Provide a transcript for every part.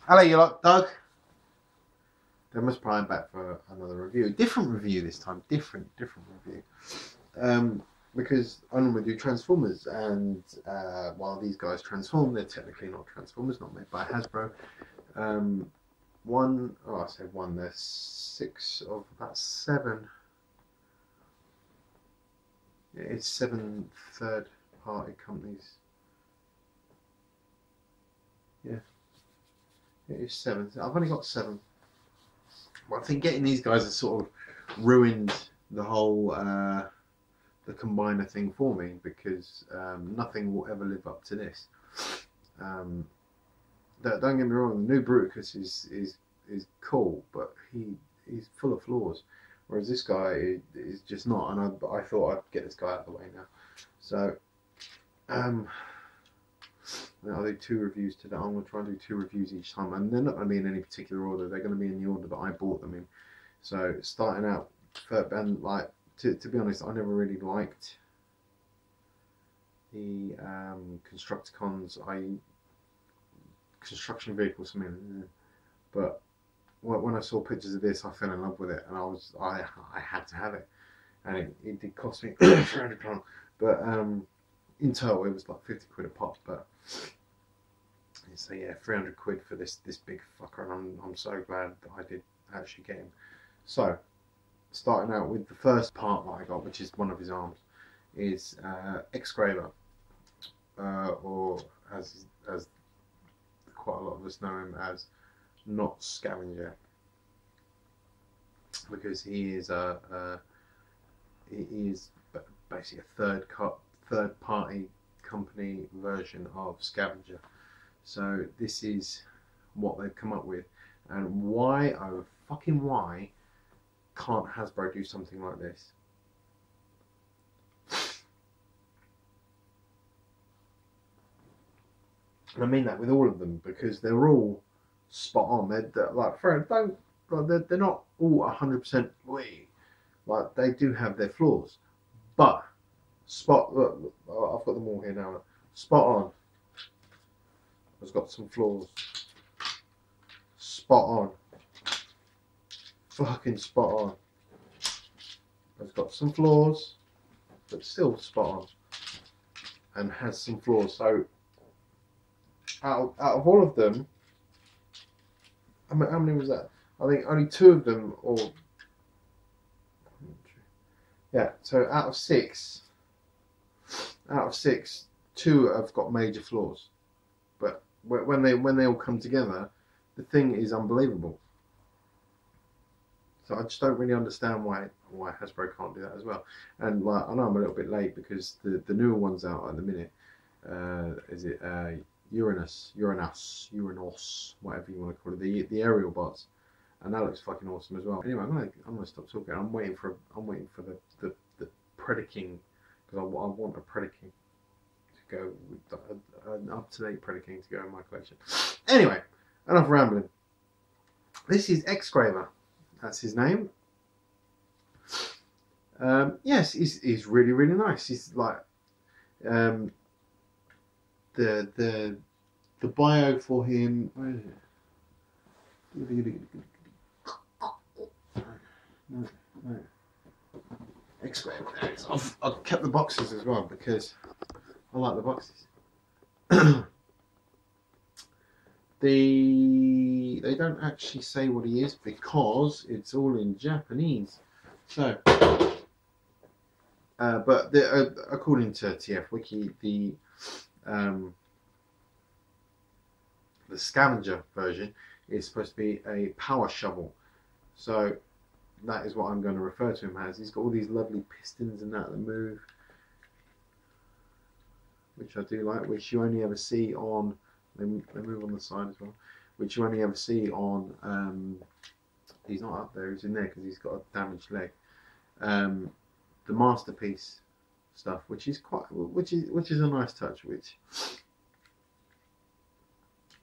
Hello, you lot, Doug. Demon's Prime back for another review. Different review this time. Different review. Because I normally do Transformers, and while these guys transform, they're technically not Transformers, not made by Hasbro. I said one. There's 6 of about 7. Yeah, it's 7 third-party companies. Yeah. It is 7. I've only got 7. Well, I think getting these guys has sort of ruined the whole the combiner thing for me, because nothing will ever live up to this. Don't get me wrong, the new Bruticus is cool, but he's full of flaws, whereas this guy is just not. And I thought I'd get this guy out of the way now. So I'll do 2 reviews today. I'm going to try and do 2 reviews each time, and they're not going to be in any particular order. They're going to be in the order that I bought them in. So starting out, and like to be honest, I never really liked the Constructicons, construction vehicles. But when I saw pictures of this, I fell in love with it, and I had to have it, and it did cost me £300. But in total, it was like 50 quid a pop. But so yeah, 300 quid for this big fucker, and I'm so glad that I did actually get him. So starting out with the first part that I got, which is one of his arms, is EXGRAVER, or as quite a lot of us know him as, not Scavenger, because he is basically a third party company version of Scavenger. So this is what they've come up with, and why, oh fucking why, can't Hasbro do something like this? And I mean that with all of them, because they're all spot on. They're like, they're not all 100% like, they do have their flaws, but look, I've got them all here now. Spot on. Has got some flaws. Spot on. Fucking spot on. Has got some flaws, but still spot on. And has some flaws. So out of all of them, how many was that? I think only 2 of them, or yeah. So out of 6, 2 have got major flaws. But when they all come together, the thing is unbelievable. So I just don't really understand why Hasbro can't do that as well. And like, I know I'm a little bit late, because the newer one's out at the minute. Is it Uranus, whatever you want to call it, the aerial bots, and that looks fucking awesome as well. Anyway, I'm gonna stop talking. I'm waiting for the Predaking, because I want a Predaking to go with an up-to-date Predaking to go in my collection. Anyway, enough rambling. This is EXGRAVER. That's his name. Yes, he's really nice. He's like the bio for him. Where is it? No. EXGRAVER. There it is. I've kept the boxes as well, because I like the boxes. They don't actually say what he is, because it's all in Japanese. So, but according to TF Wiki, the Scavenger version is supposed to be a power shovel. So that is what I'm going to refer to him as. He's got all these lovely pistons and that move, which I do like, which you only ever see on, they move on the side as well, which you only ever see on, he's not up there, he's in there because he's got a damaged leg. The masterpiece stuff, which is a nice touch, which,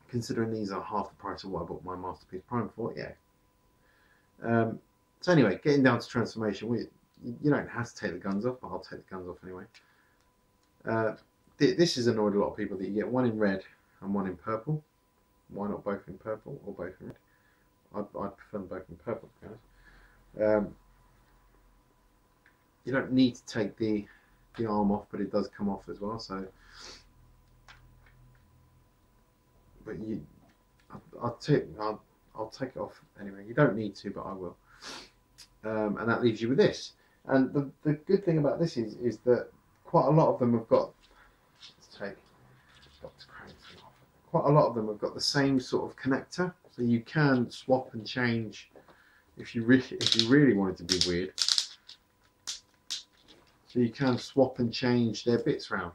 considering these are half the price of what I bought my Masterpiece Prime for, yeah. So anyway, getting down to transformation, you don't have to take the guns off, but I'll take the guns off anyway. This has annoyed a lot of people, that you get one in red and one in purple. Why not both in purple or both in red? I'd prefer them both in purple, to be honest. You don't need to take the arm off, but it does come off as well. So, but I'll take it off anyway. You don't need to, but I will. And that leaves you with this. And the good thing about this is that quite a lot of them have got. Let's take. Quite a lot of them have got the same sort of connector, so you can swap and change if you really wanted to be weird. So you can swap and change their bits round,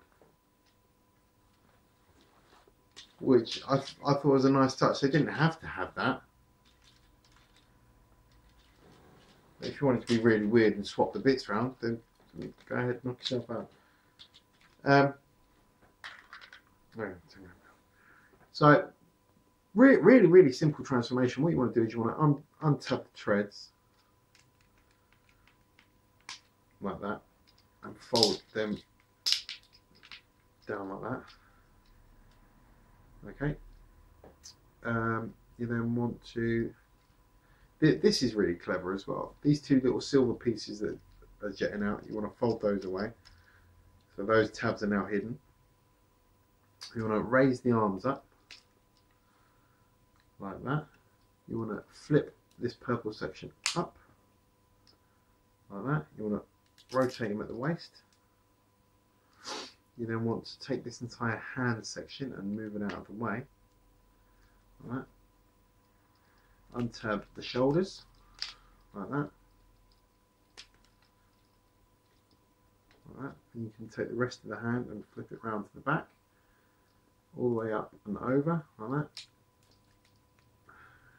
which I thought was a nice touch. They didn't have to have that. But if you wanted to be really weird and swap the bits round, then go ahead and knock yourself out. So, really simple transformation. What you want to do is you want to untap the treads like that and fold them down like that. Okay. You then want to. This is really clever as well. These two little silver pieces that are jetting out, you want to fold those away. So those tabs are now hidden. You want to raise the arms up like that. You want to flip this purple section up like that. You want to rotate them at the waist. You then want to take this entire hand section and move it out of the way like that. Untab the shoulders like that. Like that. And you can take the rest of the hand and flip it round to the back, all the way up and over like that,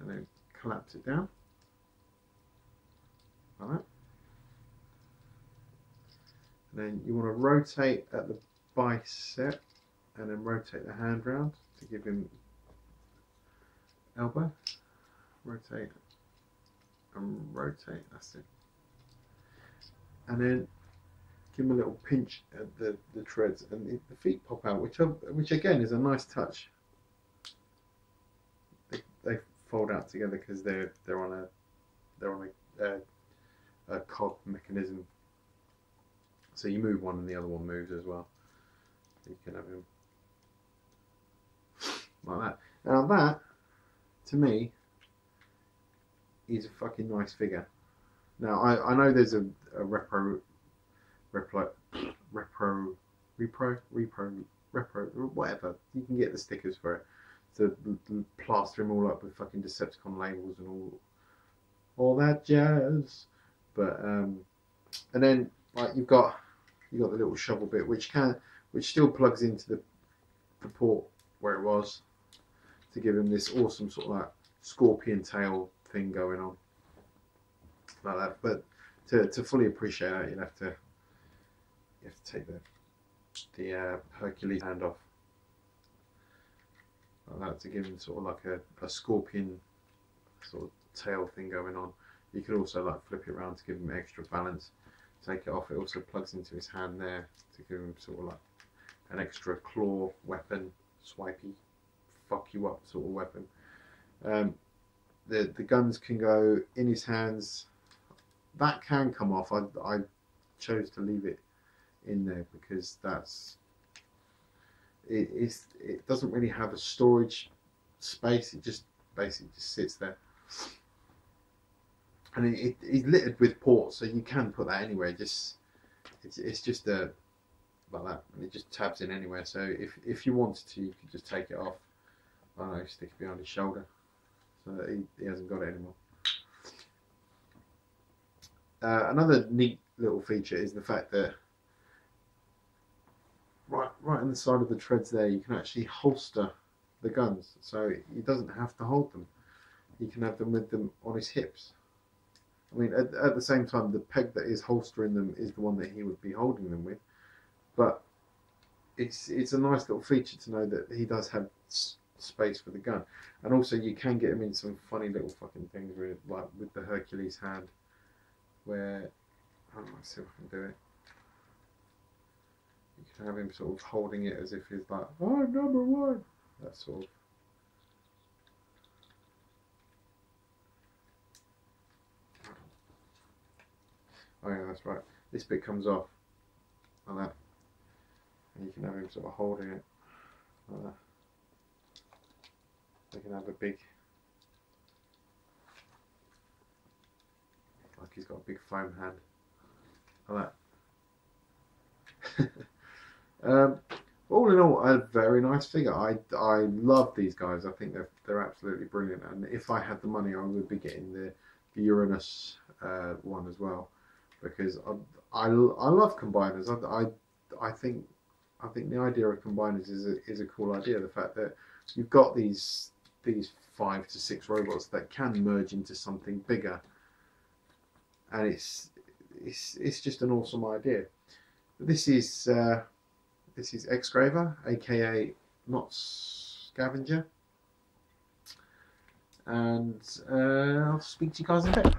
and then collapse it down like that. And then you want to rotate at the bicep and then rotate the hand round to give him elbow. Rotate and rotate, that's it. And then give him a little pinch at the treads, and the feet pop out, which again is a nice touch. They fold out together because they're on a cog mechanism. So you move one and the other one moves as well. So you can have him like that. Now that, to me, is a fucking nice figure. Now I know there's a repro, whatever. You can get the stickers for it to plaster them all up with fucking Decepticon labels and all that jazz. But and then like you've got the little shovel bit which still plugs into the port where it was to give him this awesome sort of like scorpion tail thing going on like that. But to fully appreciate that, you have to take the Hercules hand off like that to give him sort of like a scorpion sort of tail thing going on. You could also like flip it around to give him extra balance. Take it off, it also plugs into his hand there to give him sort of like an extra claw weapon, swipey, fuck you up sort of weapon. The guns can go in his hands. That can come off. I chose to leave it in there because it doesn't really have a storage space. It just basically just sits there, and it's littered with ports, so you can put that anywhere. It's just like that, and it just tabs in anywhere. So if you wanted to, you could just take it off. I don't know, stick it behind his shoulder, so that he hasn't got it anymore. Another neat little feature is the fact that right on the side of the treads there, you can actually holster the guns, so he doesn't have to hold them. He can have them with them on his hips. I mean, at the same time, the peg that is holstering them is the one that he would be holding them with, but it's a nice little feature to know that he does have space for the gun. And also you can get him in some funny little fucking things with, like with the Hercules hand, where I don't know, see if I can do it. You can have him sort of holding it as if he's like, I'm number one. That sort of Oh yeah, that's right. This bit comes off like that, and you can have him sort of holding it like that. They can have a big, like he's got a big foam hand like that. All in all, a very nice figure. I love these guys. I think they're absolutely brilliant. And if I had the money, I would be getting the Uranus one as well, because I love combiners. I think the idea of combiners is a cool idea. The fact that you've got these 5 to 6 robots that can merge into something bigger, and it's just an awesome idea. But this is EXGRAVER, aka not Scavenger, and I'll speak to you guys in a bit.